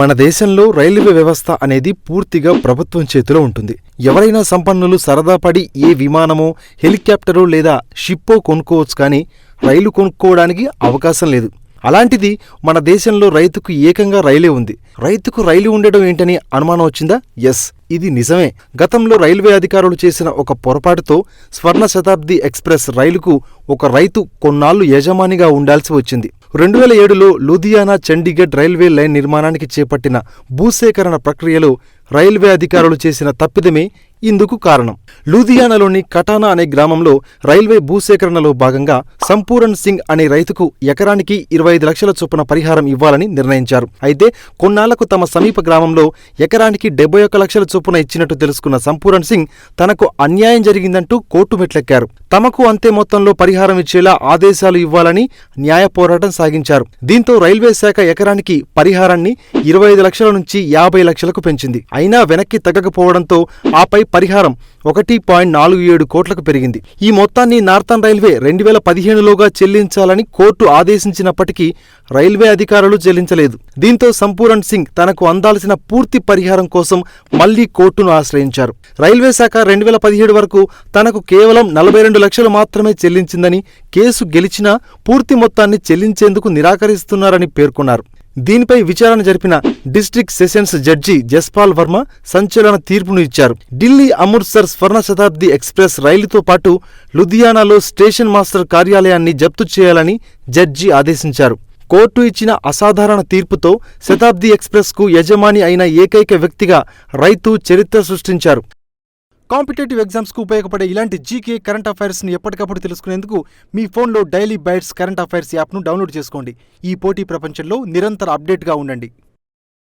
మన దేశంలో రైల్వే వ్యవస్థ అనేది పూర్తిగా ప్రభుత్వం చేతిలో ఉంటుంది. ఎవరైనా సంపన్నులు సరదా పడి ఏ విమానమో, హెలికాప్టరో లేదా షిప్పో కొనుక్కోవచ్చు, కానీ రైలు కొనుక్కోవడానికి అవకాశం లేదు. అలాంటిది మన దేశంలో రైతుకు ఏకంగా రైలే ఉంది. రైతుకు రైలు ఉండడం ఏంటని అనుమానం వచ్చిందా? ఎస్, ఇది నిజమే. గతంలో రైల్వే అధికారులు చేసిన ఒక పొరపాటుతో స్వర్ణ శతాబ్ది ఎక్స్ప్రెస్ రైలుకు ఒక రైతు కొన్నాళ్లు యజమానిగా ఉండాల్సి వచ్చింది. 2007లో లూధియానా చండీగఢ్ రైల్వే లైన్ నిర్మాణానికి చేపట్టిన భూసేకరణ ప్రక్రియలో రైల్వే అధికారులు చేసిన తప్పిదమే ఇందుకు కారణం. లూధియానాలోని కటానా అనే గ్రామంలో రైల్వే భూసేకరణలో భాగంగా సంపూరణ్ సింగ్ అనే రైతుకు ఎకరానికి 25 లక్షల చొప్పున పరిహారం ఇవ్వాలని నిర్ణయించారు. అయితే కొన్నాళ్లకు తమ సమీప గ్రామంలో ఎకరానికి 71 లక్షల చొప్పున ఇచ్చినట్టు తెలుసుకున్న సంపూరణ్ సింగ్ తనకు అన్యాయం జరిగిందంటూ కోర్టు మెట్లెక్కారు. తమకు అంతే మొత్తంలో పరిహారం ఇచ్చేలా ఆదేశాలు ఇవ్వాలని న్యాయ పోరాటం సాగించారు. దీంతో రైల్వే శాఖ ఎకరానికి పరిహారాన్ని 25 లక్షల నుంచి 50 లక్షలకు పెంచింది. అయినా వెనక్కి తగ్గకపోవడంతో ఆపై పరిహారం 1.47 కోట్లకు పెరిగింది. ఈ మొత్తాన్ని నార్థన్ రైల్వే 2015లోగా చెల్లించాలని కోర్టు ఆదేశించినప్పటికీ రైల్వే అధికారులు చెల్లించలేదు. దీంతో సంపూరణ్ సింగ్ తనకు అందాల్సిన పూర్తి పరిహారం కోసం మళ్లీ కోర్టును ఆశ్రయించారు. రైల్వే శాఖ 2017 వరకు తనకు కేవలం 42 లక్షలు మాత్రమే చెల్లించిందని, కేసు గెలిచినా పూర్తి మొత్తాన్ని చెల్లించేందుకు నిరాకరిస్తున్నారని పేర్కొన్నారు. దీనిపై విచారణ జరిపిన district sessions judge Jaspal Varma సంచలన తీర్పును ఇచ్చారు. ఢిల్లీ అమృత్సర్ స్వర్ణ శతాబ్ది ఎక్స్ప్రెస్ రైలుతో పాటు లుధియానాలో స్టేషన్ మాస్టర్ కార్యాలయాన్ని జప్తు చేయాలని జడ్జి ఆదేశించారు. కోర్టు ఇచ్చిన అసాధారణ తీర్పుతో శతాబ్ది ఎక్స్ప్రెస్కు యజమాని అయిన ఏకైక వ్యక్తిగా రైతు చరిత్ర సృష్టించారు. కాంపిటేటివ్ ఎగ్జామ్స్కు ఉపయోగపడే ఇలాంటి జీకే కరెంట్ అఫైర్స్ని ఎప్పటికప్పుడు తెలుసుకునేందుకు మీ ఫోన్లో డైలీ బైట్స్ కరెంట్ అఫైర్స్ యాప్ను డౌన్లోడ్ చేసుకోండి. ఈ పోటీ ప్రపంచంలో నిరంతర అప్డేట్గా ఉండండి.